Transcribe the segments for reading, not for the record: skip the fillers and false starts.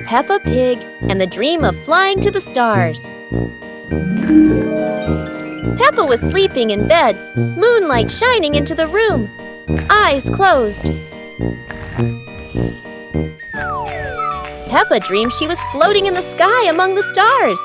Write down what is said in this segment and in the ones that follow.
Peppa Pig and the Dream of Flying to the Stars. Peppa was sleeping in bed, moonlight shining into the room, eyes closed. Peppa dreamed she was floating in the sky among the stars.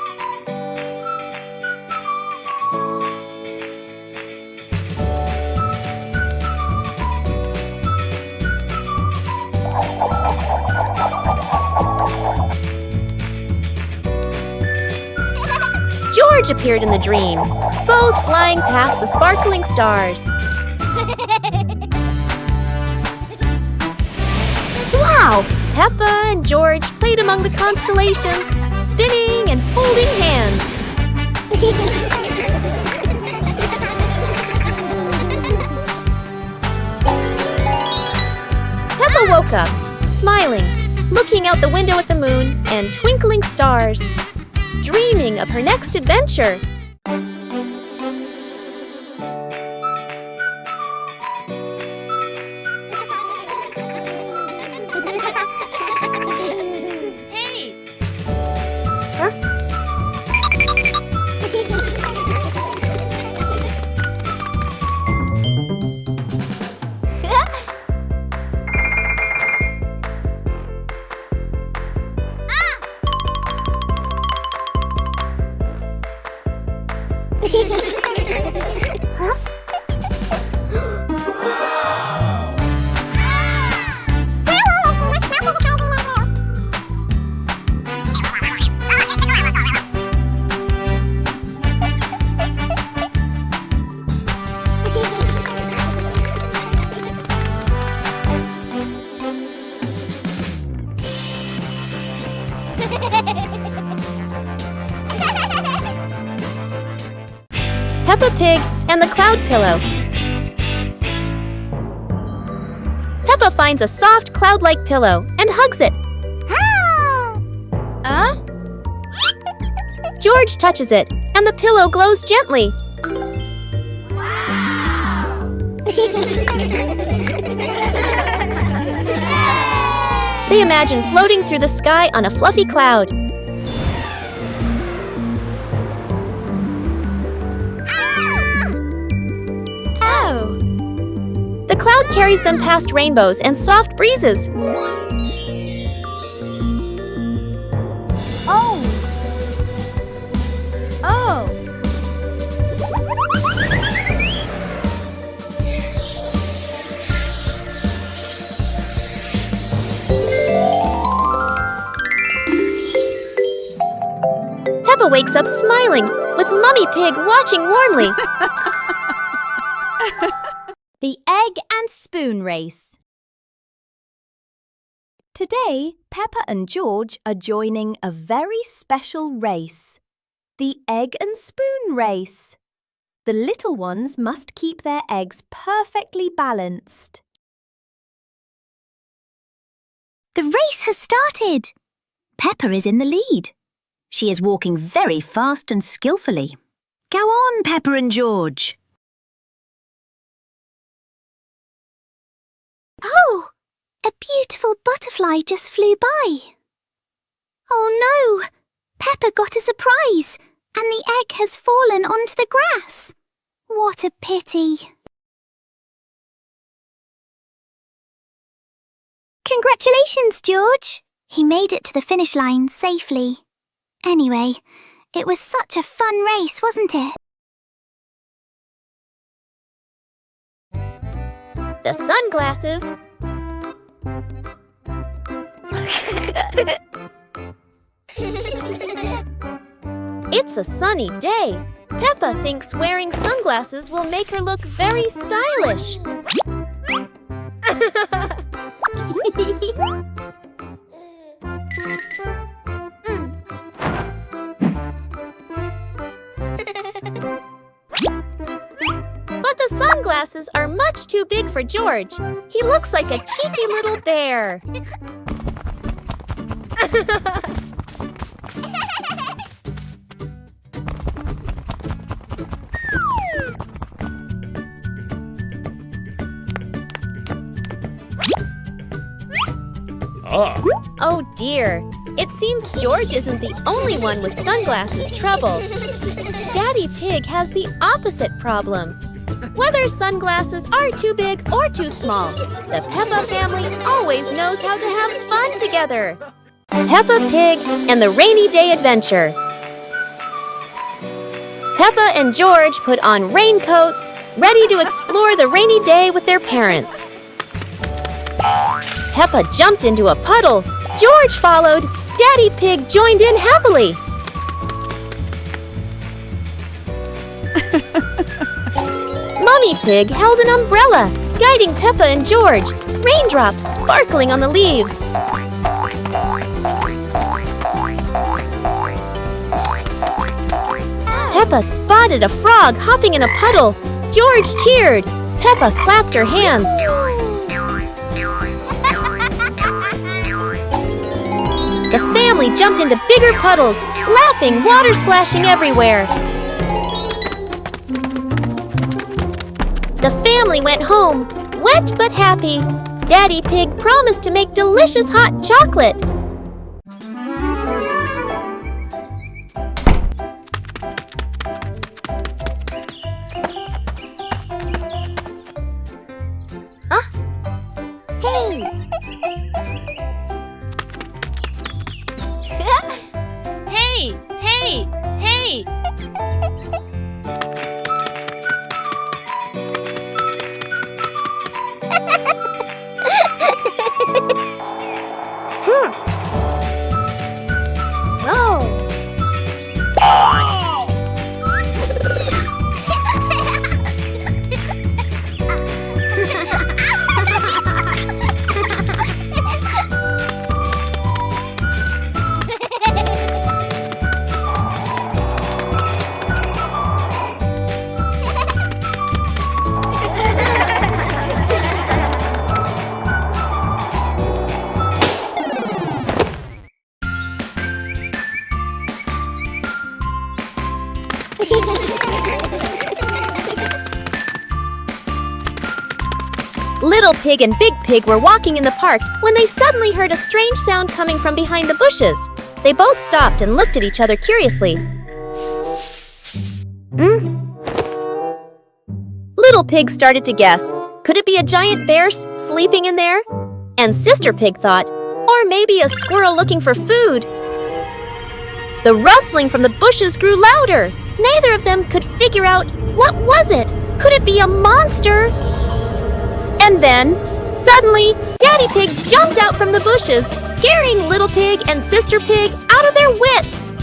George appeared in the dream, both flying past the sparkling stars. Wow! Peppa and George played among the constellations, spinning and holding hands. Peppa woke up, smiling, looking out the window at the moon and twinkling stars, dreaming of her next adventure. Peppa Pig and the Cloud Pillow. Peppa finds a soft cloud-like pillow and hugs it. George touches it, and the pillow glows gently. They imagine floating through the sky on a fluffy cloud. The cloud carries them past rainbows and soft breezes. Peppa wakes up smiling, with Mummy Pig watching warmly. The Egg and Spoon Race. Today, Peppa and George are joining a very special race. The Egg and Spoon Race. The little ones must keep their eggs perfectly balanced. The race has started. Peppa is in the lead. She is walking very fast and skillfully. Go on, Peppa and George. Oh, a beautiful butterfly just flew by. Oh no, Peppa got a surprise and the egg has fallen onto the grass. What a pity. Congratulations, George. He made it to the finish line safely. Anyway, it was such a fun race, wasn't it? The sunglasses. It's a sunny day. Peppa thinks wearing sunglasses will make her look very stylish. But the sunglasses are much too big for George. He looks like a cheeky little bear. Oh dear, it seems George isn't the only one with sunglasses trouble. Daddy Pig has the opposite problem. Whether sunglasses are too big or too small, the Peppa family always knows how to have fun together. Peppa Pig and the Rainy Day Adventure. Peppa and George put on raincoats, ready to explore the rainy day with their parents. Peppa jumped into a puddle. George followed. Daddy Pig joined in happily. Mummy Pig held an umbrella, guiding Peppa and George, raindrops sparkling on the leaves. Peppa spotted a frog hopping in a puddle. George cheered. Peppa clapped her hands. The family jumped into bigger puddles, laughing, water splashing everywhere. The family went home, wet but happy. Daddy Pig promised to make delicious hot chocolate. Hey! Hey, hey, hey! Little Pig and Big Pig were walking in the park when they suddenly heard a strange sound coming from behind the bushes. They both stopped and looked at each other curiously. Little Pig started to guess. Could it be a giant bear sleeping in there? And Sister Pig thought, or maybe a squirrel looking for food. The rustling from the bushes grew louder. Neither of them could figure out, what was it? Could it be a monster? And then, suddenly, Daddy Pig jumped out from the bushes, scaring Little Pig and Sister Pig out of their wits.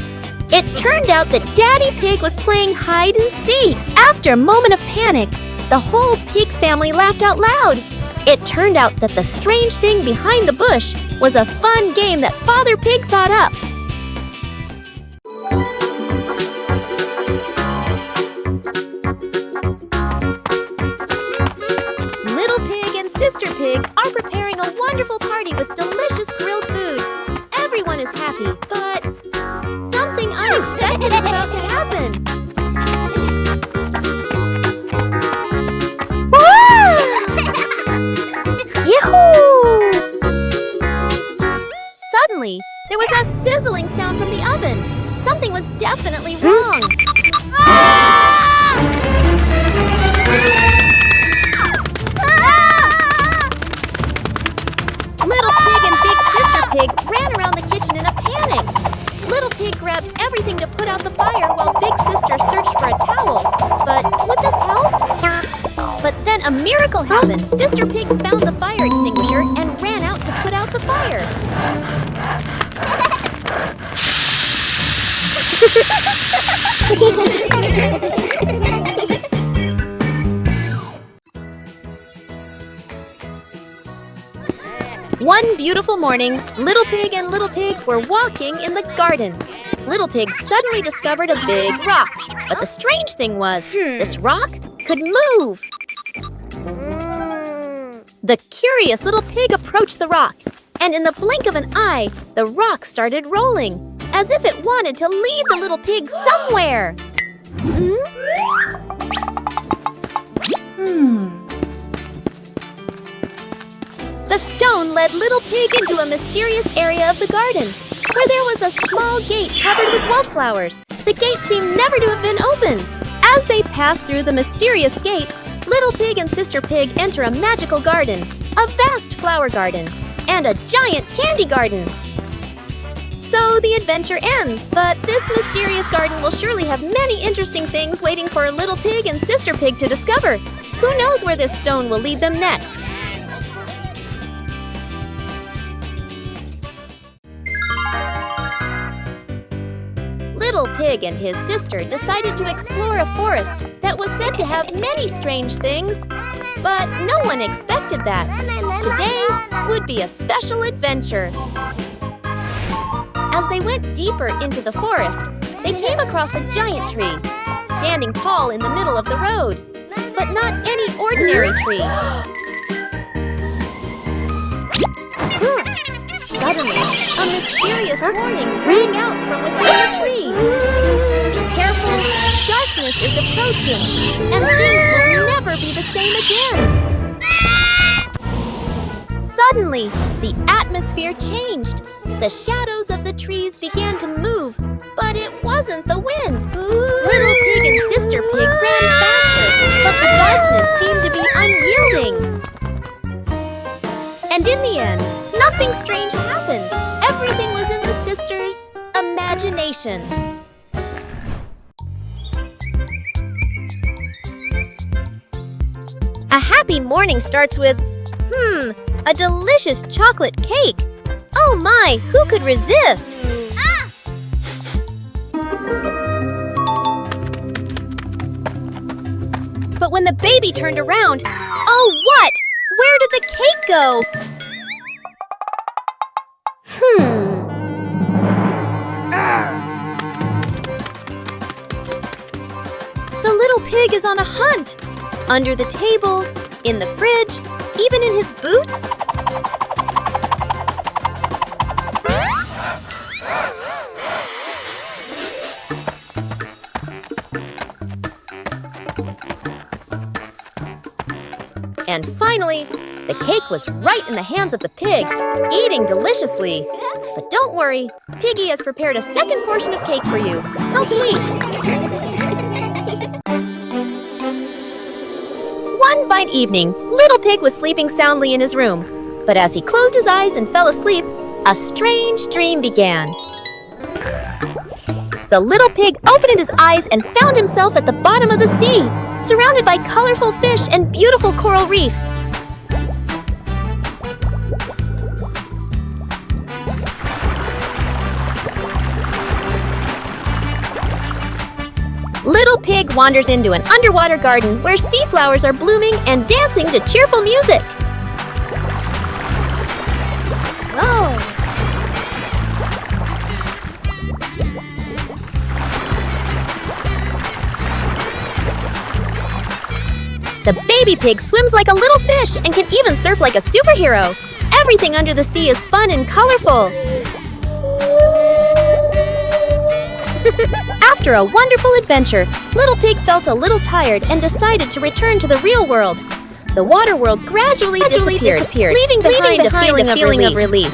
It turned out that Daddy Pig was playing hide and seek. After a moment of panic, the whole pig family laughed out loud. It turned out that the strange thing behind the bush was a fun game that Father Pig thought up. Sister Pig are preparing a wonderful party with delicious grilled food. Everyone is happy, but something unexpected is about to happen. Yahoo! Suddenly, there was a sizzling sound from the oven. Something was definitely wrong. Little Pig and Big Sister Pig ran around the kitchen in a panic. Little Pig grabbed everything to put out the fire while Big Sister searched for a towel. But would this help? But then a miracle happened. Sister Pig found the fire extinguisher and ran out to put out the fire. One beautiful morning, Little Pig and Little Pig were walking in the garden. Little Pig suddenly discovered a big rock. But the strange thing was, this rock could move. The curious Little Pig approached the rock, and in the blink of an eye, the rock started rolling, as if it wanted to lead the Little Pig somewhere. The stone led Little Pig into a mysterious area of the garden, where there was a small gate covered with wildflowers. The gate seemed never to have been opened. As they passed through the mysterious gate, Little Pig and Sister Pig enter a magical garden, a vast flower garden, and a giant candy garden. So the adventure ends, but this mysterious garden will surely have many interesting things waiting for Little Pig and Sister Pig to discover. Who knows where this stone will lead them next? Little Pig and his sister decided to explore a forest that was said to have many strange things. But no one expected that. Today would be a special adventure. As they went deeper into the forest, they came across a giant tree, standing tall in the middle of the road. But not any ordinary tree. Suddenly, a mysterious warning rang out from within the tree. Be careful, darkness is approaching, and things will never be the same again. Suddenly, the atmosphere changed. The shadows of the trees began to move, but it wasn't the wind. Little Pig and Sister Pig ran faster, but the darkness seemed to be unyielding. And in the end, nothing strange happened. Everything was in the sisters' imagination. A happy morning starts with, a delicious chocolate cake. Oh my, who could resist? But when the baby turned around, oh what? Where did the cake go? The little pig is on a hunt. Under the table, in the fridge, even in his boots. And finally, the cake was right in the hands of the pig, eating deliciously. But don't worry, Piggy has prepared a second portion of cake for you. How sweet! One fine evening, Little Pig was sleeping soundly in his room. But as he closed his eyes and fell asleep, a strange dream began. The little pig opened his eyes and found himself at the bottom of the sea, surrounded by colorful fish and beautiful coral reefs. Little Pig wanders into an underwater garden where sea flowers are blooming and dancing to cheerful music. Oh! The baby pig swims like a little fish and can even surf like a superhero. Everything under the sea is fun and colorful. After a wonderful adventure, Little Pig felt a little tired and decided to return to the real world. The water world gradually disappeared, leaving behind a feeling of relief.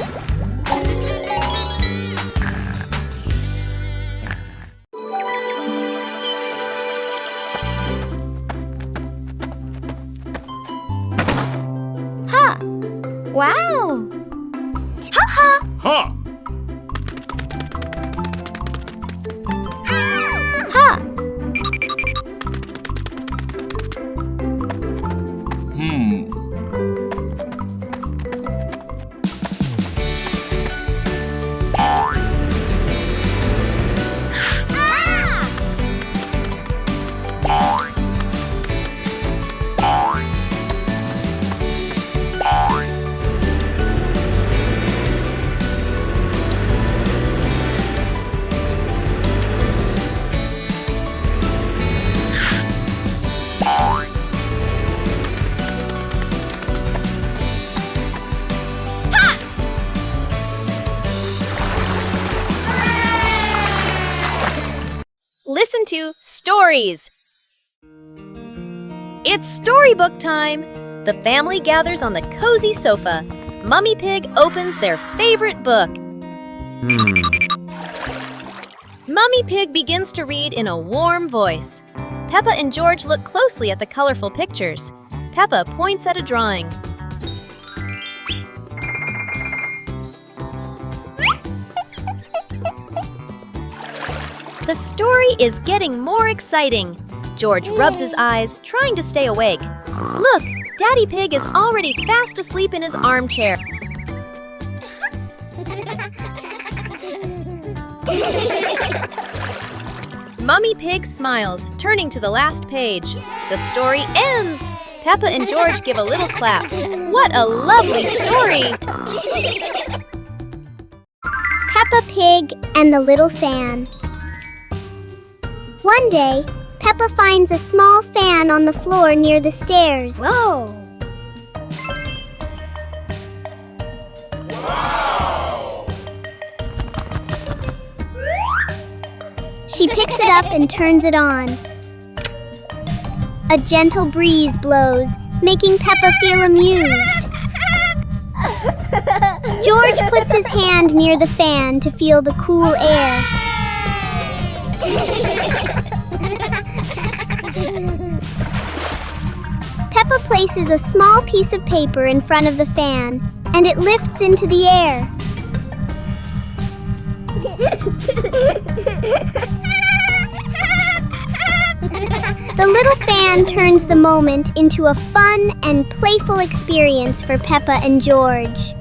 Ha! Wow! Ha-ha! Ha! Ha! Listen to Stories. It's storybook time. The family gathers on the cozy sofa. Mummy Pig opens their favorite book. Mummy Pig begins to read in a warm voice. Peppa and George look closely at the colorful pictures. Peppa points at a drawing. The story is getting more exciting. George rubs his eyes, trying to stay awake. Look, Daddy Pig is already fast asleep in his armchair. Mummy Pig smiles, turning to the last page. The story ends! Peppa and George give a little clap. What a lovely story! Peppa Pig and the Little Fan. One day, Peppa finds a small fan on the floor near the stairs. Whoa! She picks it up and turns it on. A gentle breeze blows, making Peppa feel amused. George puts his hand near the fan to feel the cool air. Peppa places a small piece of paper in front of the fan, and it lifts into the air. The little fan turns the moment into a fun and playful experience for Peppa and George.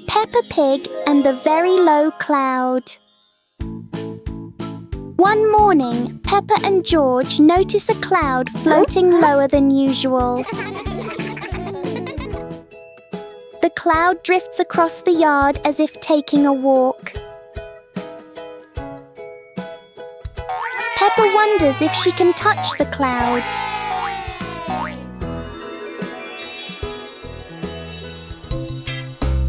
Peppa Pig and the Very Low Cloud. One morning, Peppa and George notice a cloud floating lower than usual. The cloud drifts across the yard as if taking a walk. Peppa wonders if she can touch the cloud.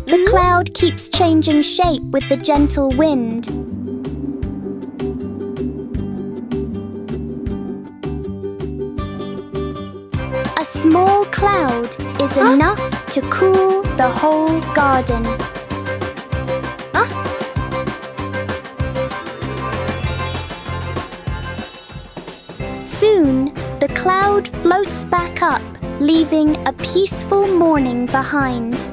The cloud keeps changing shape with the gentle wind. A small cloud is enough to cool the whole garden. Soon, the cloud floats back up, leaving a peaceful morning behind.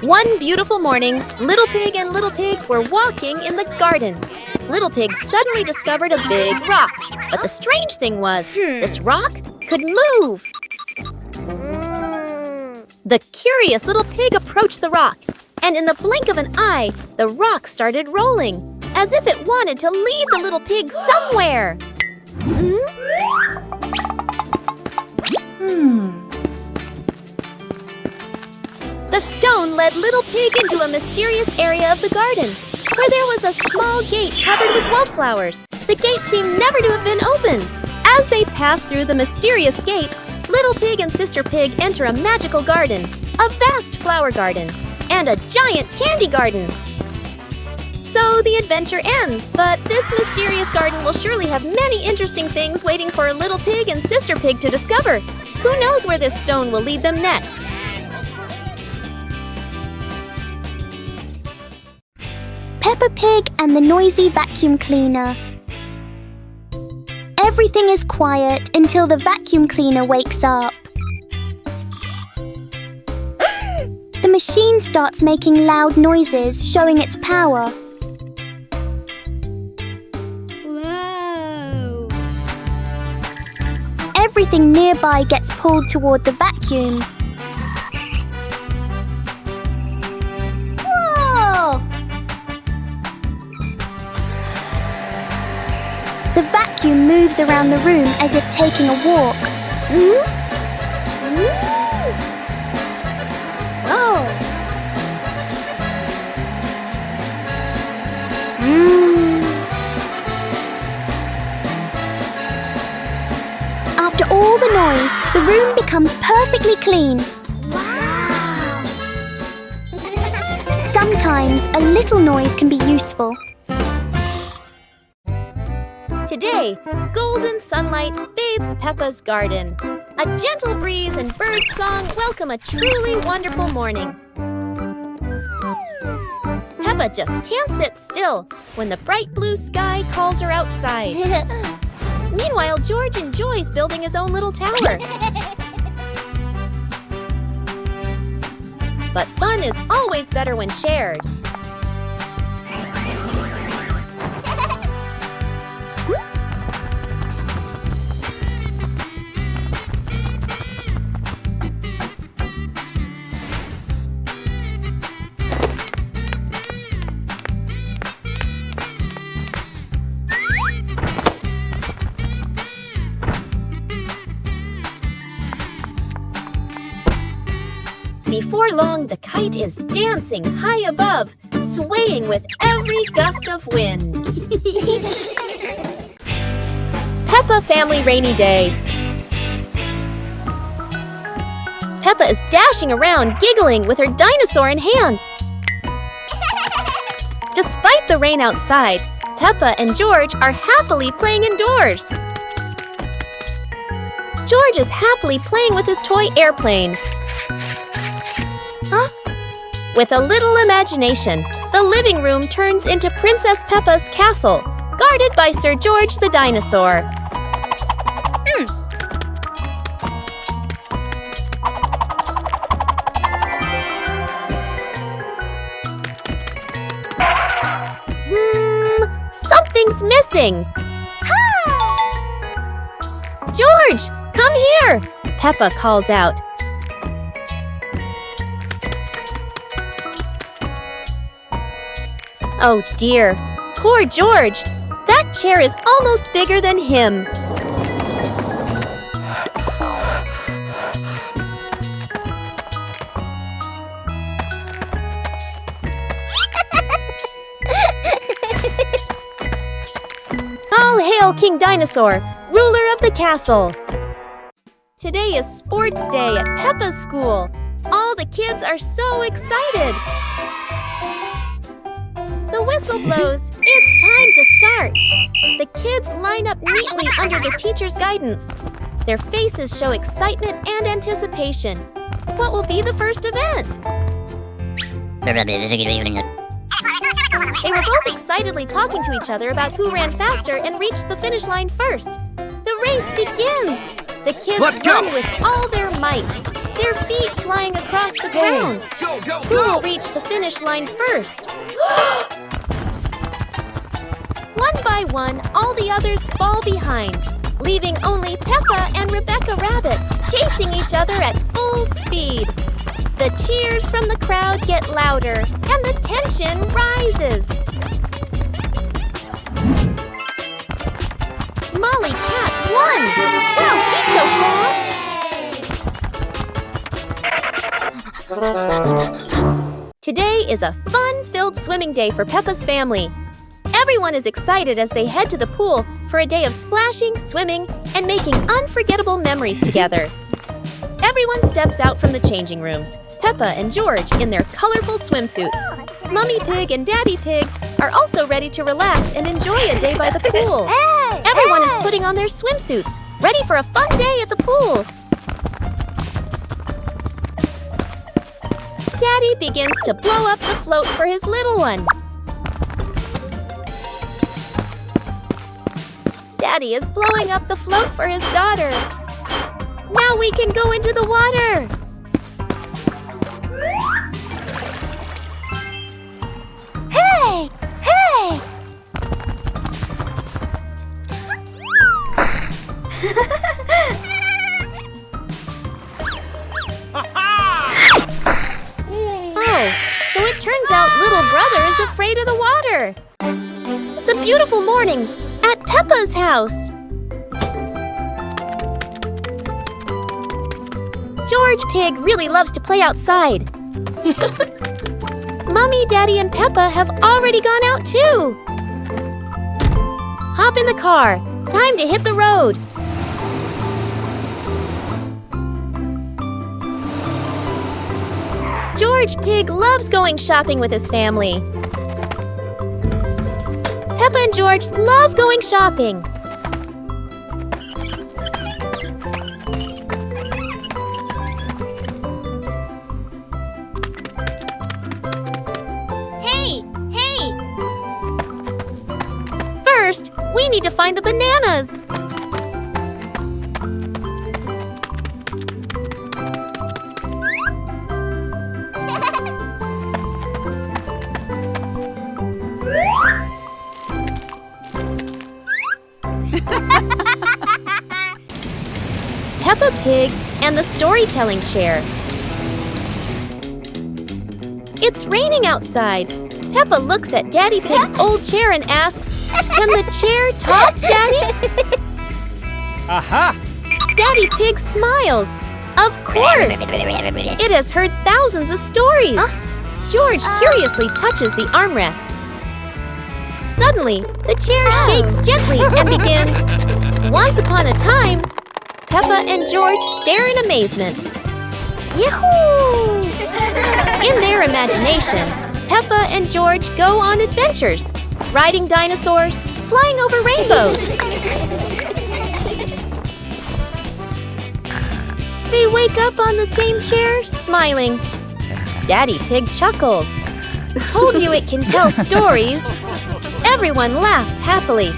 One beautiful morning, Little Pig and Little Pig were walking in the garden. Little Pig suddenly discovered a big rock. But the strange thing was, this rock could move. The curious Little Pig approached the rock, and in the blink of an eye, the rock started rolling, as if it wanted to lead the Little Pig somewhere. The stone led Little Pig into a mysterious area of the garden, where there was a small gate covered with wildflowers. The gate seemed never to have been opened. As they passed through the mysterious gate, Little Pig and Sister Pig enter a magical garden, a vast flower garden, and a giant candy garden. So the adventure ends, but this mysterious garden will surely have many interesting things waiting for Little Pig and Sister Pig to discover. Who knows where this stone will lead them next? Peppa Pig and the noisy vacuum cleaner. Everything is quiet until the vacuum cleaner wakes up. The machine starts making loud noises, showing its power. Whoa! Everything nearby gets pulled toward the vacuum. Whoa! The vacuum moves around the room as if taking a walk. Oh! After all the noise, the room becomes perfectly clean. Wow! Sometimes a little noise can be useful. Today, golden sunlight bathes Peppa's garden. A gentle breeze and bird song welcome a truly wonderful morning. Peppa just can't sit still when the bright blue sky calls her outside. Meanwhile, George enjoys building his own little tower. But fun is always better when shared. Before long, the kite is dancing high above, swaying with every gust of wind. Peppa Family Rainy Day. Peppa is dashing around, giggling with her dinosaur in hand. Despite the rain outside, Peppa and George are happily playing indoors. George is happily playing with his toy airplane. With a little imagination, the living room turns into Princess Peppa's castle, guarded by Sir George the dinosaur. Something's missing. George, come here! Peppa calls out. Oh dear, poor George. That chair is almost bigger than him. All hail King Dinosaur, ruler of the castle. Today is sports day at Peppa's school. All the kids are so excited. The whistle blows. It's time to start. The kids line up neatly under the teacher's guidance. Their faces show excitement and anticipation. What will be the first event? They were both excitedly talking to each other about who ran faster and reached the finish line first. The race begins! The kids run with all their might, their feet flying across the ground. Who will reach the finish line first? One by one, all the others fall behind, leaving only Peppa and Rebecca Rabbit chasing each other at full speed. The cheers from the crowd get louder, and the tension rises. Molly Cat won! Wow, she's so fast! Today is a fun-filled swimming day for Peppa's family. Everyone is excited as they head to the pool for a day of splashing, swimming, and making unforgettable memories together. Everyone steps out from the changing rooms, Peppa and George in their colorful swimsuits. Mummy Pig and Daddy Pig are also ready to relax and enjoy a day by the pool. Everyone is putting on their swimsuits, ready for a fun day at the pool. Daddy begins to blow up the float for his little one. Daddy is blowing up the float for his daughter. Now we can go into the water! Hey! Hey! Oh, so it turns out little brother is afraid of the water. It's a beautiful morning at Peppa's house. George Pig really loves to play outside. Mummy, Daddy, and Peppa have already gone out too. Hop in the car. Time to hit the road. George Pig loves going shopping with his family. Peppa and George love going shopping. First, we need to find the bananas. Peppa Pig and the storytelling chair. It's raining outside. Peppa looks at Daddy Pig's old chair and asks, "Can the chair talk, Daddy?" Aha! Daddy Pig smiles. Of course! It has heard thousands of stories. George curiously touches the armrest. Suddenly, the chair shakes gently and begins, "Once upon a time." Peppa and George stare in amazement. Yahoo! In their imagination, Peppa and George go on adventures, riding dinosaurs, flying over rainbows. They wake up on the same chair, smiling. Daddy Pig chuckles. Told you it can tell stories. Everyone laughs happily.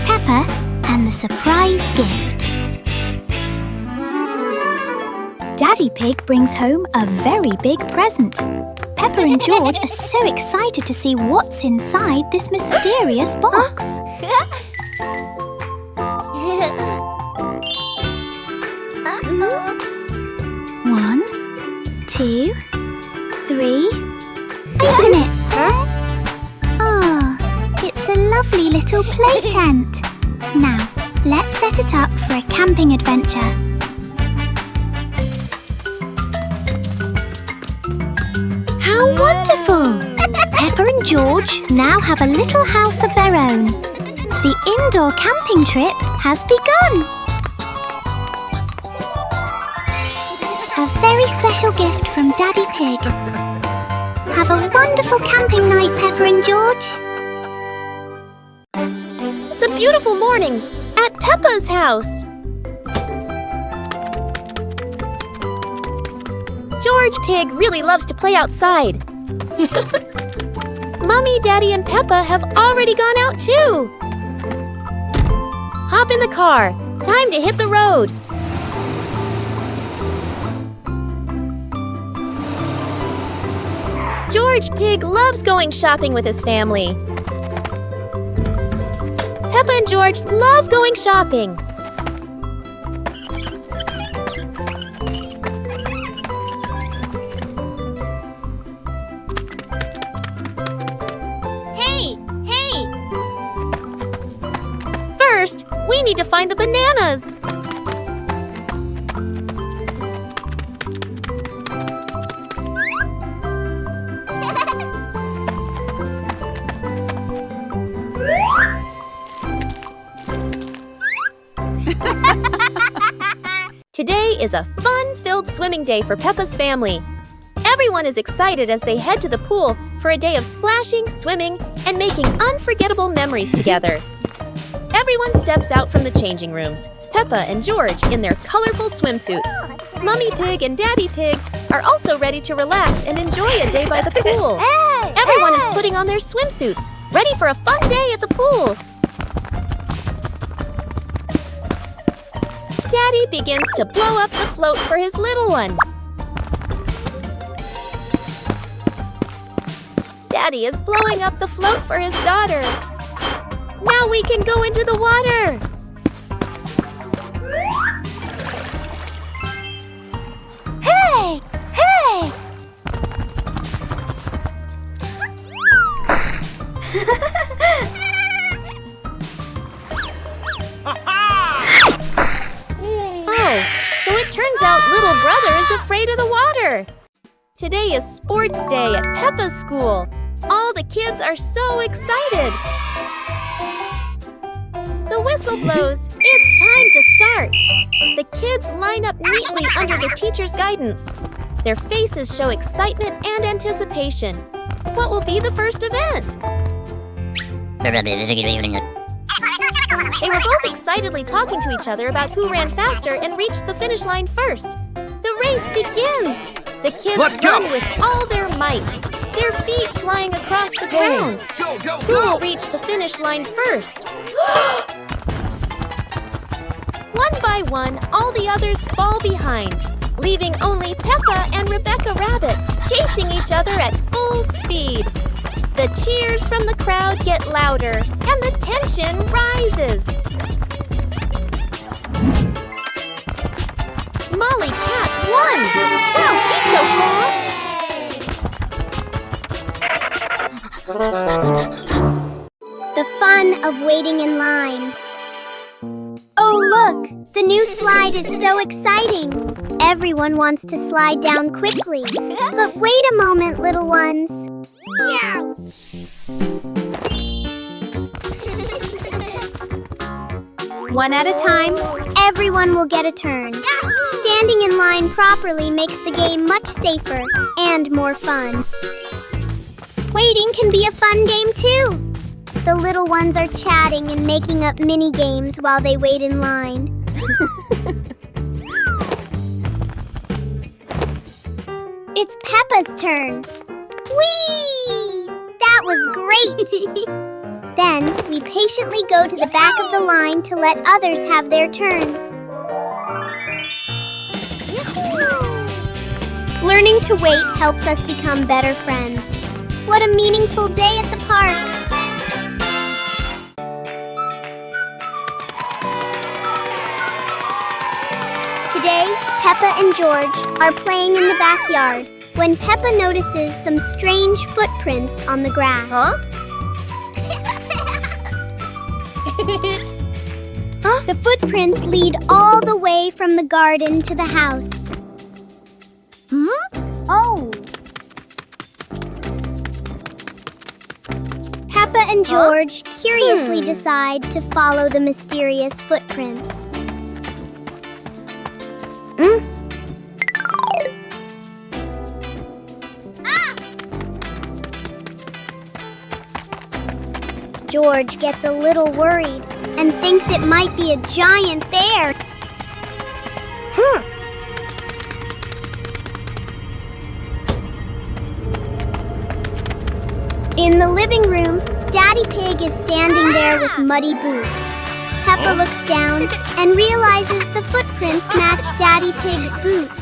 Peppa and the surprise gift. Daddy Pig brings home a very big present. Peppa and George are so excited to see what's inside this mysterious box. One, two, three. Open it. Ah, it's a lovely little play tent. Now, let's set it up for a camping adventure. How wonderful! Peppa and George now have a little house of their own. The indoor camping trip has begun. A very special gift from Daddy Pig. Have a wonderful camping night, Peppa and George. It's a beautiful morning at Peppa's house. George Pig really loves to play outside. Mommy, Daddy, and Peppa have already gone out too. Hop in the car. Time to hit the road. George Pig loves going shopping with his family. Peppa and George love going shopping. Hey! First, we need to find the bananas. Today is a fun-filled swimming day for Peppa's family. Everyone is excited as they head to the pool for a day of splashing, swimming, and making unforgettable memories together. Everyone steps out from the changing rooms, Peppa and George in their colorful swimsuits. Mummy Pig and Daddy Pig are also ready to relax and enjoy a day by the pool. Everyone is putting on their swimsuits, ready for a fun day at the pool. Daddy begins to blow up the float for his little one. Daddy is blowing up the float for his daughter. Now we can go into the water. Hey! Oh, so it turns out little brother is afraid of the water. Today is sports day at Peppa's school. All the kids are so excited. The whistle blows. It's time to start. The kids line up neatly under the teacher's guidance. Their faces show excitement and anticipation. What will be the first event? They were both excitedly talking to each other about who ran faster and reached the finish line first. The race begins. The kids run with all their might, their feet flying across the ground. Who will reach the finish line first? One by one, all the others fall behind, leaving only Peppa and Rebecca Rabbit chasing each other at full speed. The cheers from the crowd get louder, and the tension rises. Molly Cat won! Wow, she's so fast! The fun of waiting in line. Oh, look! The new slide is so exciting. Everyone wants to slide down quickly. But wait a moment, little ones. One at a time, everyone will get a turn. Standing in line properly makes the game much safer and more fun. Waiting can be a fun game too. The little ones are chatting and making up mini games while they wait in line. It's Peppa's turn. Whee! That was great! Then we patiently go to the back of the line to let others have their turn. Learning to wait helps us become better friends. What a meaningful day at the park! Today, Peppa and George are playing in the backyard when Peppa notices some strange footprints on the grass. Huh? The footprints lead all the way from the garden to the house. Oh! Peppa and George curiously decide to follow the mysterious footprints. George gets a little worried and thinks it might be a giant bear. In the living room, Daddy Pig is standing there with muddy boots. Peppa looks down and realizes the footprints match Daddy Pig's boots.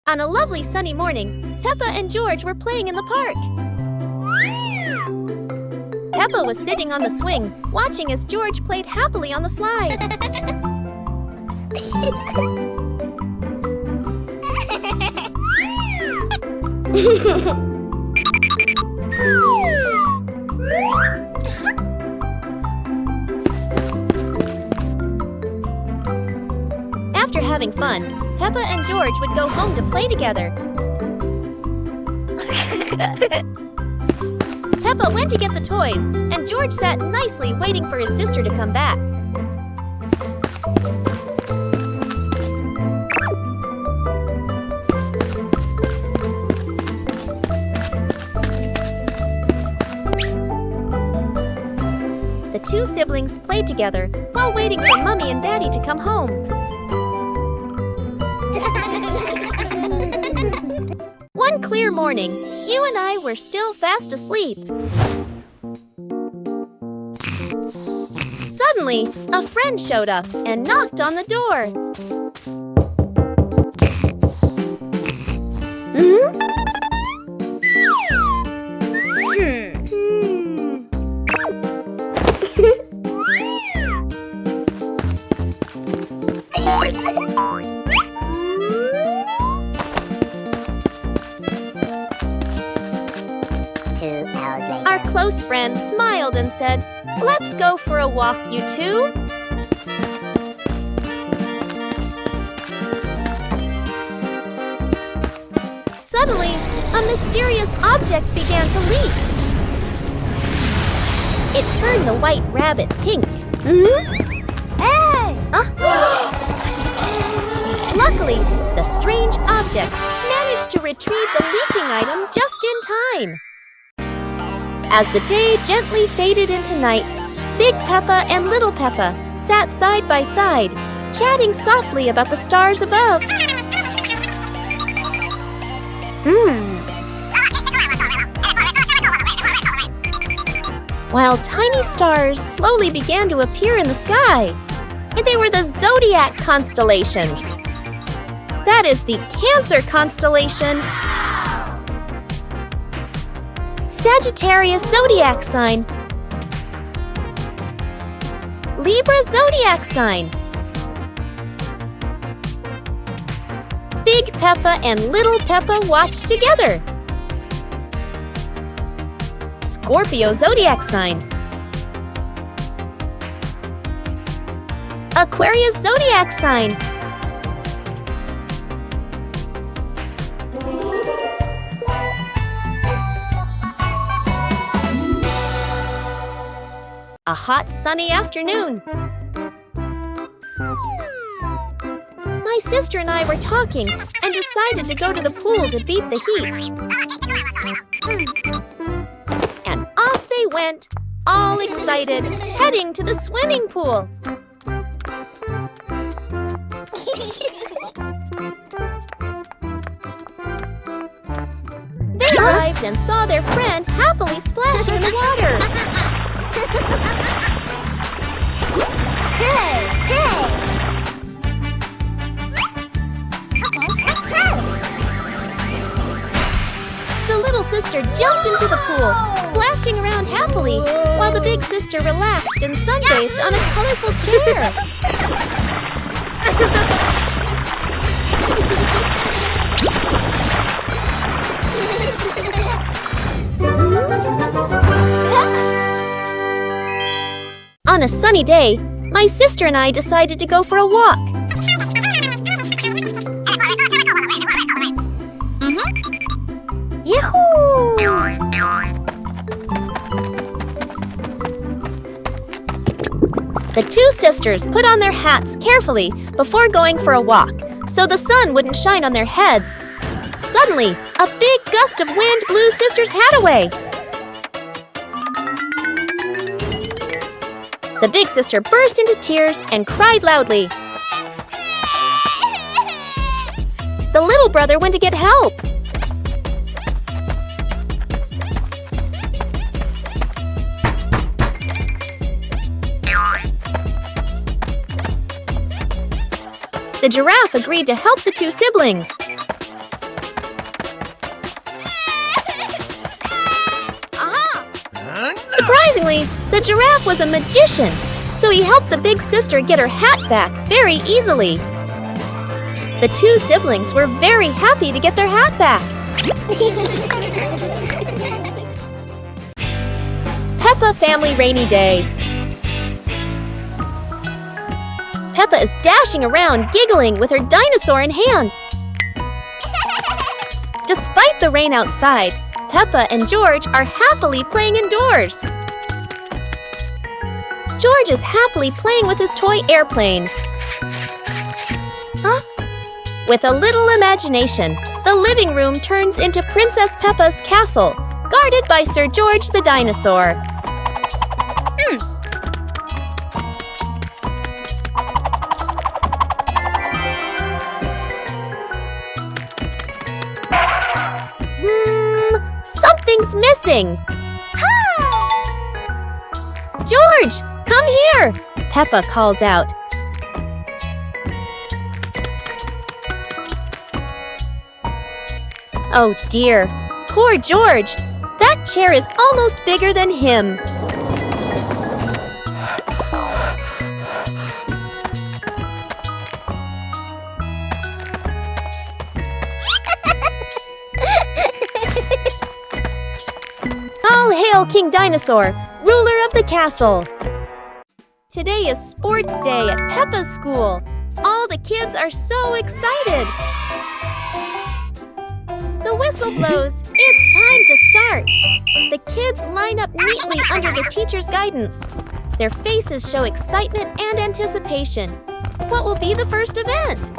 On a lovely sunny morning, Peppa and George were playing in the park. Peppa was sitting on the swing, watching as George played happily on the slide. After having fun, Peppa and George would go home to play together. Peppa went to get the toys, and George sat nicely waiting for his sister to come back. The two siblings played together while waiting for Mommy and Daddy to come home. One clear morning, you and I were still fast asleep. Suddenly, a friend showed up and knocked on the door. Our close friend smiled and said, "Let's go for a walk, you two." Suddenly, a mysterious object began to leak. It turned the white rabbit pink. Hey! Luckily, the strange object managed to retrieve the leaking item just in time. As the day gently faded into night, Big Peppa and Little Peppa sat side by side, chatting softly about the stars above. While tiny stars slowly began to appear in the sky, and they were the zodiac constellations. That is the Cancer constellation. Sagittarius zodiac sign. Libra zodiac sign. Big Peppa and Little Peppa watch together. Scorpio zodiac sign. Aquarius zodiac sign. A hot sunny afternoon. My sister and I were talking and decided to go to the pool to beat the heat. And off they went, all excited, heading to the swimming pool. They arrived and saw their friend happily splashing in the water. The little sister jumped into the pool, splashing around happily, while the big sister relaxed and sunbathed on a colorful chair. On a sunny day, my sister and I decided to go for a walk. The two sisters put on their hats carefully before going for a walk, so the sun wouldn't shine on their heads. Suddenly, a big gust of wind blew sister's hat away. The big sister burst into tears and cried loudly. The little brother went to get help. The giraffe agreed to help the two siblings. Surprisingly, the giraffe was a magician, so he helped the big sister get her hat back very easily. The two siblings were very happy to get their hat back. Peppa Family Rainy Day. Peppa is dashing around, giggling with her dinosaur in hand. Despite the rain outside, Peppa and George are happily playing indoors. George is happily playing with his toy airplane. With a little imagination, the living room turns into Princess Peppa's castle, guarded by Sir George the dinosaur. Something's missing! George, come here! Peppa calls out. Oh dear, poor George! That chair is almost bigger than him. All hail King Dinosaur, ruler of the castle! Today is sports day at Peppa's school. All the kids are so excited. The whistle blows. It's time to start. The kids line up neatly under the teacher's guidance. Their faces show excitement and anticipation. What will be the first event?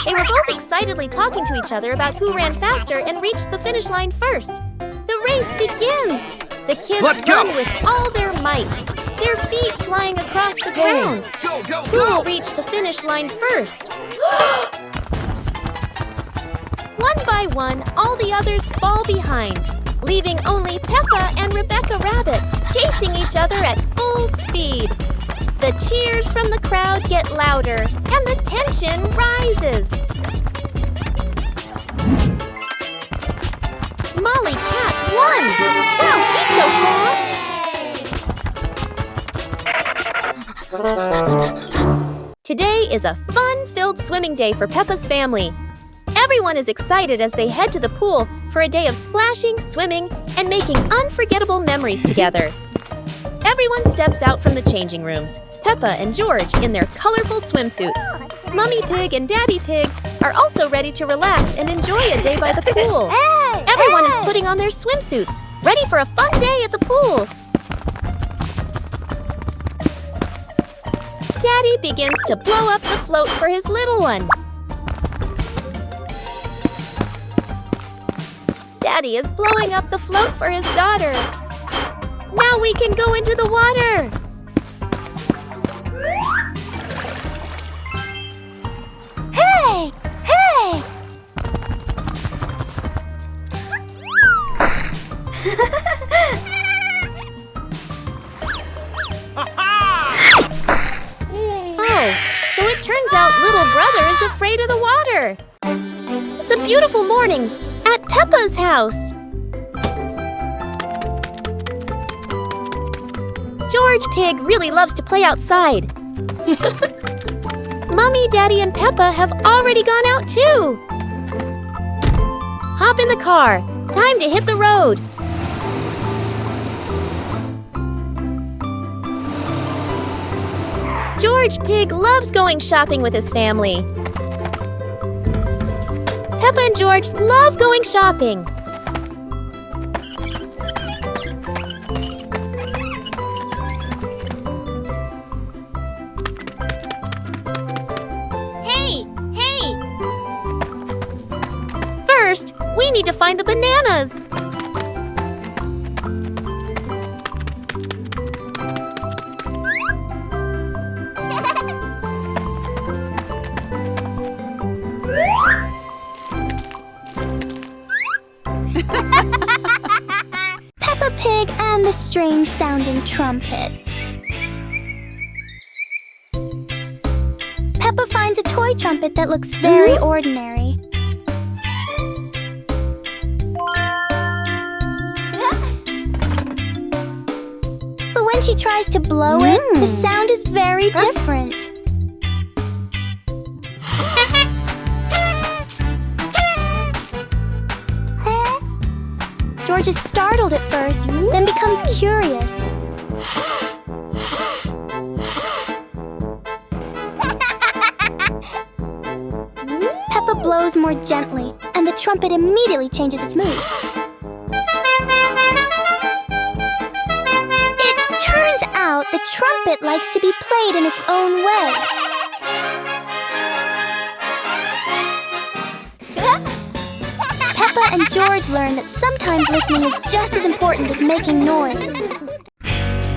They were both excitedly talking to each other about who ran faster and reached the finish line first. The race begins! The kids run with all their might, their feet flying across the ground. Who will reach the finish line first? One by one, all the others fall behind, leaving only Peppa and Rebecca Rabbit chasing each other at full speed. The cheers from the crowd get louder, and the tension rises. Molly Cat won! Wow, she's so fast! Today is a fun-filled swimming day for Peppa's family. Everyone is excited as they head to the pool for a day of splashing, swimming, and making unforgettable memories together. Everyone steps out from the changing rooms, Peppa and George in their colorful swimsuits. Mummy Pig and Daddy Pig are also ready to relax and enjoy a day by the pool. Everyone is putting on their swimsuits, ready for a fun day at the pool. Daddy begins to blow up the float for his little one. Daddy is blowing up the float for his daughter. Now we can go into the water. Hey! Hey! Oh, so it turns out little brother is afraid of the water. It's a beautiful morning at Peppa's house. George Pig really loves to play outside. Mommy, Daddy, and Peppa have already gone out too. Hop in the car. Time to hit the road. George Pig loves going shopping with his family. Peppa and George love going shopping. Hey! Hey! First, we need to find the bananas. Peppa Pig and the strange-sounding trumpet. Peppa finds a toy trumpet that looks very ordinary. But when she tries to blow it, the sound is very different. George is startled at first, then becomes curious. Peppa blows more gently, and the trumpet immediately changes its mood. It turns out the trumpet likes to be played in its own way. Peppa and George learn that sometimes listening is just as important as making noise.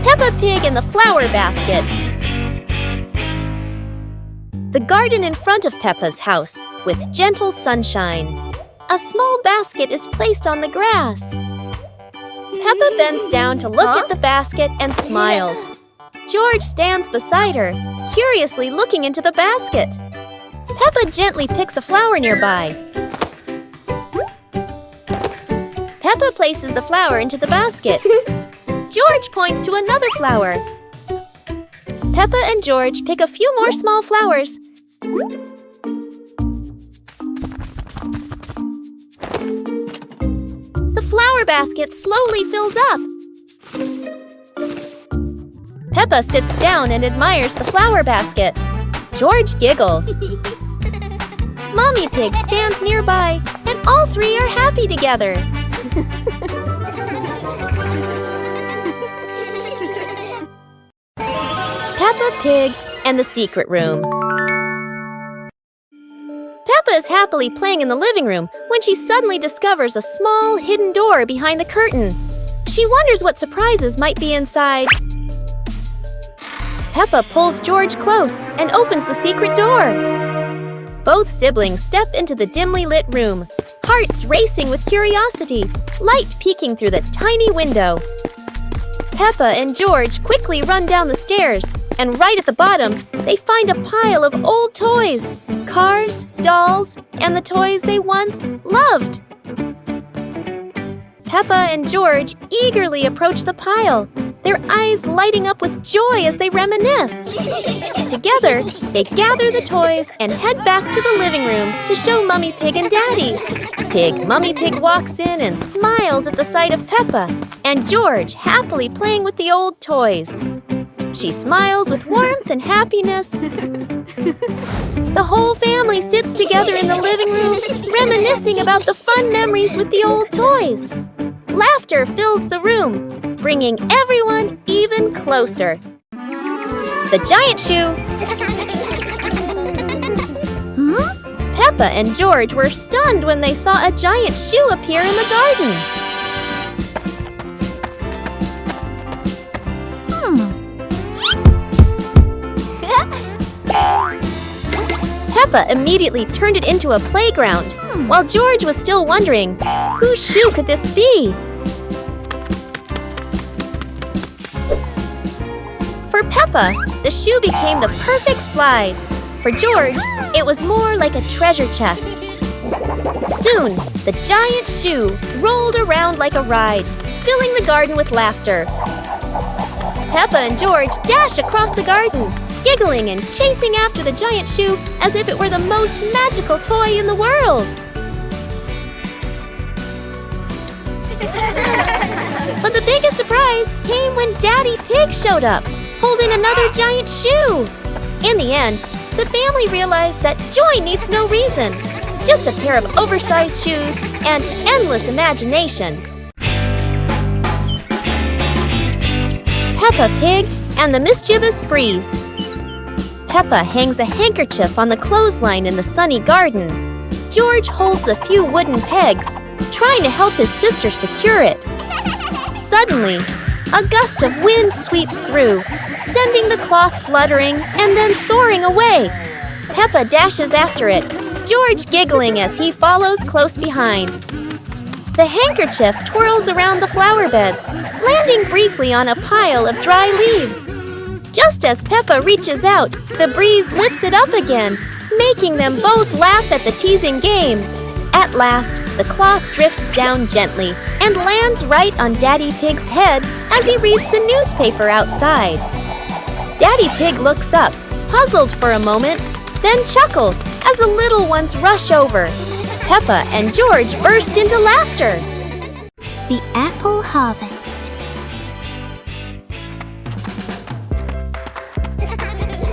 Peppa Pig in the flower basket. The garden in front of Peppa's house with gentle sunshine. A small basket is placed on the grass. Peppa bends down to look at the basket and smiles. George stands beside her, curiously looking into the basket. Peppa gently picks a flower nearby. Peppa places the flower into the basket. George points to another flower. Peppa and George pick a few more small flowers. The flower basket slowly fills up. Peppa sits down and admires the flower basket. George giggles. Mommy Pig stands nearby, and all three are happy together. Peppa Pig and the Secret Room. Peppa is happily playing in the living room when she suddenly discovers a small hidden door behind the curtain. She wonders what surprises might be inside. Peppa pulls George close and opens the secret door. Both siblings step into the dimly lit room, hearts racing with curiosity, light peeking through the tiny window. Peppa and George quickly run down the stairs, and right at the bottom, they find a pile of old toys, cars, dolls, and the toys they once loved. Peppa and George eagerly approach the pile, their eyes lighting up with joy as they reminisce. Together, they gather the toys and head back to the living room to show Mummy Pig and Daddy. Mummy Pig walks in and smiles at the sight of Peppa and George happily playing with the old toys. She smiles with warmth and happiness. The whole family sits together in the living room, reminiscing about the fun memories with the old toys. Laughter fills the room, bringing everyone even closer. The giant shoe. Peppa and George were stunned when they saw a giant shoe appear in the garden. Peppa immediately turned it into a playground, while George was still wondering, whose shoe could this be? For Peppa, the shoe became the perfect slide. For George, it was more like a treasure chest. Soon, the giant shoe rolled around like a ride, filling the garden with laughter. Peppa and George dash across the garden, giggling and chasing after the giant shoe as if it were the most magical toy in the world. But the biggest surprise came when Daddy Pig showed up, holding another giant shoe. In the end, the family realized that joy needs no reason, just a pair of oversized shoes and endless imagination. Peppa Pig and the Mischievous Breeze. Peppa hangs a handkerchief on the clothesline in the sunny garden. George holds a few wooden pegs, trying to help his sister secure it. Suddenly, a gust of wind sweeps through, sending the cloth fluttering and then soaring away. Peppa dashes after it, George giggling as he follows close behind. The handkerchief twirls around the flower beds, landing briefly on a pile of dry leaves. Just as Peppa reaches out, the breeze lifts it up again, making them both laugh at the teasing game. At last, the cloth drifts down gently and lands right on Daddy Pig's head as he reads the newspaper outside. Daddy Pig looks up, puzzled for a moment, then chuckles as the little ones rush over. Peppa and George burst into laughter. The apple harvest.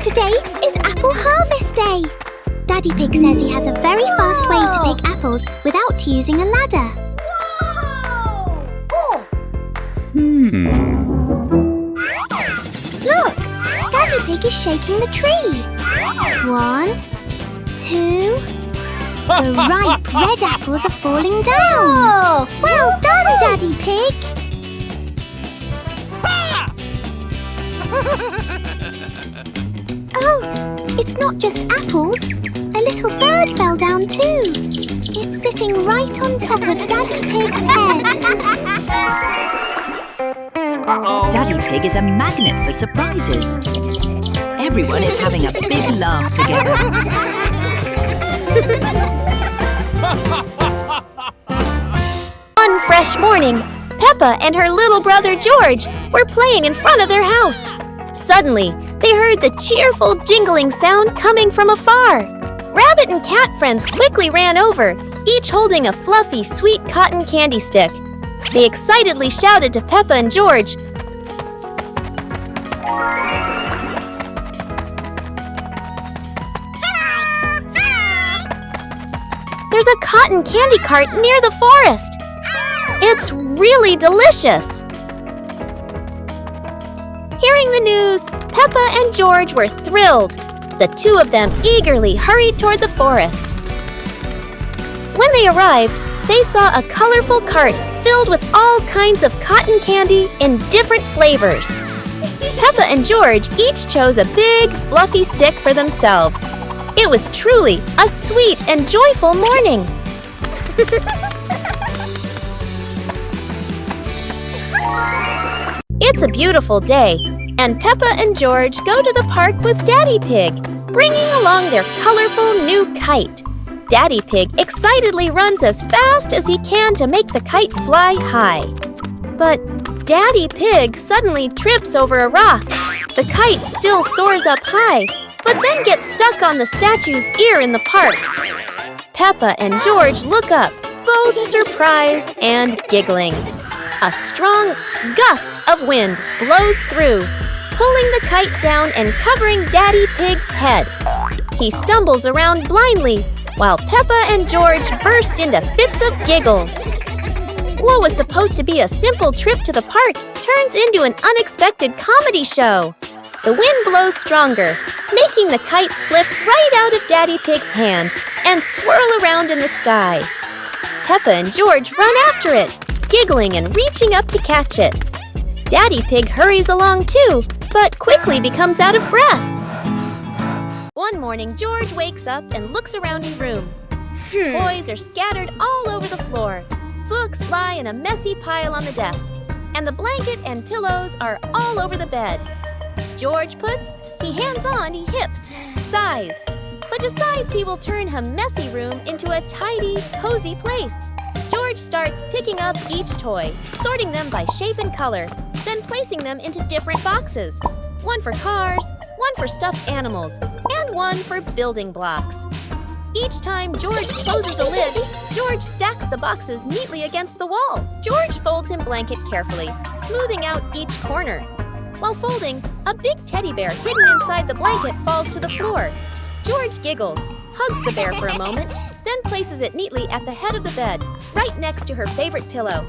Today is Apple Harvest Day. Daddy Pig says he has a very fast way to pick apples without using a ladder. Look, Daddy Pig is shaking the tree. 1, 2. The ripe red apples are falling down. Well done, Daddy Pig. Oh, it's not just apples. A little bird fell down too. It's sitting right on top of Daddy Pig's head. Daddy Pig is a magnet for surprises. Everyone is having a big laugh together. One fresh morning, Peppa and her little brother George were playing in front of their house. Suddenly, they heard the cheerful jingling sound coming from afar. Rabbit and cat friends quickly ran over, each holding a fluffy, sweet cotton candy stick. They excitedly shouted to Peppa and George, "There's a cotton candy cart near the forest. It's really delicious." Hearing the news, Peppa and George were thrilled. The two of them eagerly hurried toward the forest. When they arrived, they saw a colorful cart filled with all kinds of cotton candy in different flavors. Peppa and George each chose a big, fluffy stick for themselves. It was truly a sweet and joyful morning. It's a beautiful day, and Peppa and George go to the park with Daddy Pig, bringing along their colorful new kite. Daddy Pig excitedly runs as fast as he can to make the kite fly high. But Daddy Pig suddenly trips over a rock. The kite still soars up high, but then gets stuck on the statue's ear in the park. Peppa and George look up, both surprised and giggling. A strong gust of wind blows through, pulling the kite down and covering Daddy Pig's head. He stumbles around blindly, while Peppa and George burst into fits of giggles. What was supposed to be a simple trip to the park turns into an unexpected comedy show. The wind blows stronger, making the kite slip right out of Daddy Pig's hand and swirl around in the sky. Peppa and George run after it, giggling and reaching up to catch it. Daddy Pig hurries along too, but quickly becomes out of breath. One morning, George wakes up and looks around his room. Toys are scattered all over the floor. Books lie in a messy pile on the desk, and the blanket and pillows are all over the bed. George he hands on, he hips, sighs, but decides he will turn her messy room into a tidy, cozy place. George starts picking up each toy, sorting them by shape and color, then placing them into different boxes. One for cars, one for stuffed animals, and one for building blocks. Each time George closes a lid, George stacks the boxes neatly against the wall. George folds his blanket carefully, smoothing out each corner. While folding, a big teddy bear hidden inside the blanket falls to the floor. George giggles, hugs the bear for a moment, then places it neatly at the head of the bed, right next to her favorite pillow.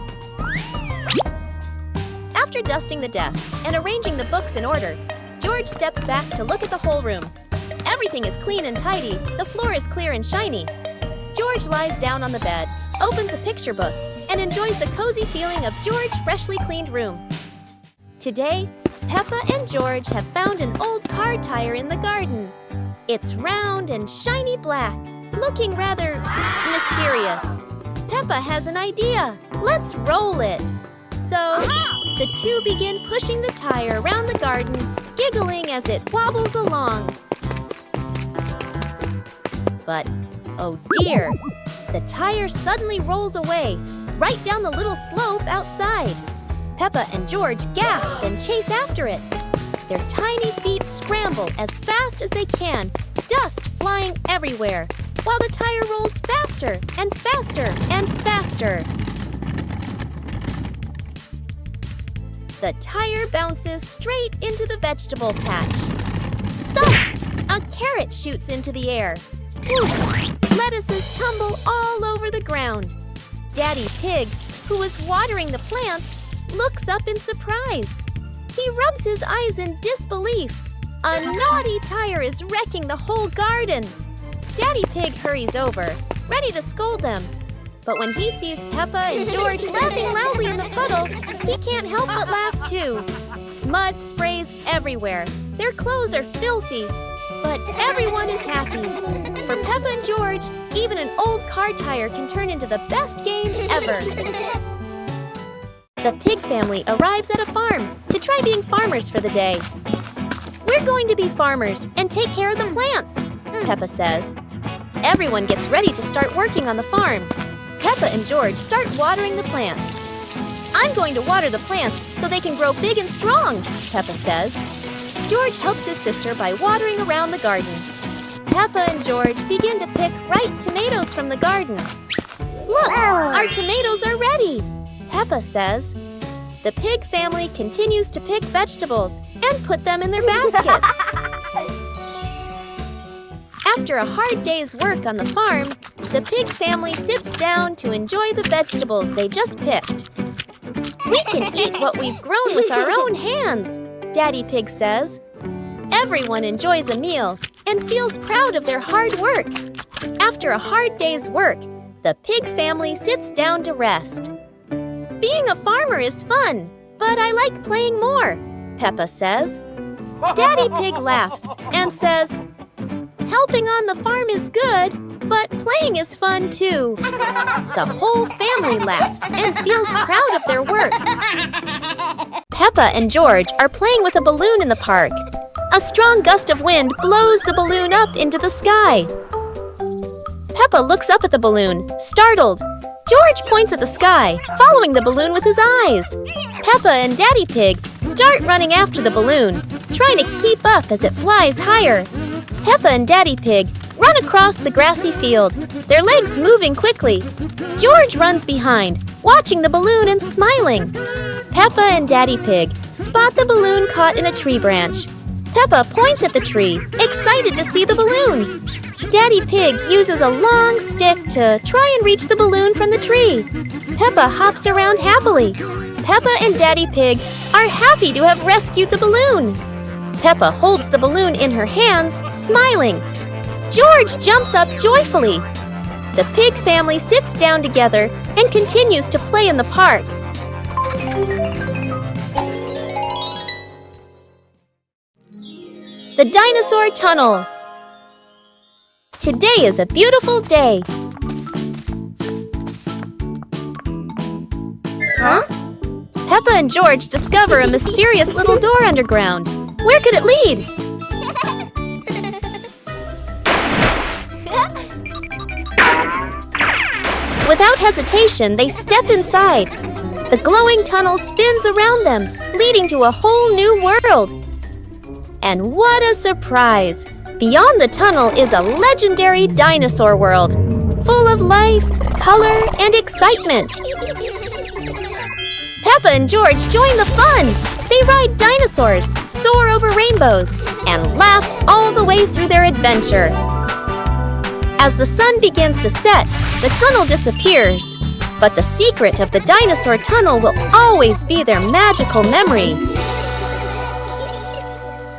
After dusting the desk and arranging the books in order, George steps back to look at the whole room. Everything is clean and tidy, the floor is clear and shiny. George lies down on the bed, opens a picture book, and enjoys the cozy feeling of George's freshly cleaned room. Today, Peppa and George have found an old car tire in the garden. It's round and shiny black, looking rather mysterious. Peppa has an idea. Let's roll it. So, the two begin pushing the tire around the garden, giggling as it wobbles along. But, oh dear, the tire suddenly rolls away, right down the little slope outside. Peppa and George gasp and chase after it. Their tiny feet scramble as fast as they can, dust flying everywhere, while the tire rolls faster and faster and faster. The tire bounces straight into the vegetable patch. Thump! A carrot shoots into the air. Whoosh! Lettuces tumble all over the ground. Daddy Pig, who was watering the plants, looks up in surprise. He rubs his eyes in disbelief. A naughty tire is wrecking the whole garden. Daddy Pig hurries over, ready to scold them. But when he sees Peppa and George laughing loudly in the puddle, he can't help but laugh too. Mud sprays everywhere. Their clothes are filthy. But everyone is happy. For Peppa and George, even an old car tire can turn into the best game ever. The pig family arrives at a farm to try being farmers for the day. We're going to be farmers and take care of the plants, Peppa says. Everyone gets ready to start working on the farm. Peppa and George start watering the plants. I'm going to water the plants so they can grow big and strong, Peppa says. George helps his sister by watering around the garden. Peppa and George begin to pick ripe tomatoes from the garden. Look, our tomatoes are ready, Peppa says. The pig family continues to pick vegetables and put them in their baskets. After a hard day's work on the farm, the pig family sits down to enjoy the vegetables they just picked. We can eat what we've grown with our own hands, Daddy Pig says. Everyone enjoys a meal and feels proud of their hard work. After a hard day's work, the pig family sits down to rest. Being a farmer is fun, but I like playing more, Peppa says. Daddy Pig laughs and says, helping on the farm is good, but playing is fun too. The whole family laughs and feels proud of their work. Peppa and George are playing with a balloon in the park. A strong gust of wind blows the balloon up into the sky. Peppa looks up at the balloon, startled. George points at the sky, following the balloon with his eyes. Peppa and Daddy Pig start running after the balloon, trying to keep up as it flies higher. Peppa and Daddy Pig run across the grassy field, their legs moving quickly. George runs behind, watching the balloon and smiling. Peppa and Daddy Pig spot the balloon caught in a tree branch. Peppa points at the tree, excited to see the balloon. Daddy Pig uses a long stick to try and reach the balloon from the tree. Peppa hops around happily. Peppa and Daddy Pig are happy to have rescued the balloon. Peppa holds the balloon in her hands, smiling. George jumps up joyfully. The pig family sits down together and continues to play in the park. The Dinosaur Tunnel. Today is a beautiful day. Huh? Peppa and George discover a mysterious little door underground. Where could it lead? Without hesitation, they step inside. The glowing tunnel spins around them, leading to a whole new world. And what a surprise! Beyond the tunnel is a legendary dinosaur world, full of life, color, and excitement. Peppa and George join the fun. They ride dinosaurs, soar over rainbows, and laugh all the way through their adventure. As the sun begins to set, the tunnel disappears. But the secret of the dinosaur tunnel will always be their magical memory.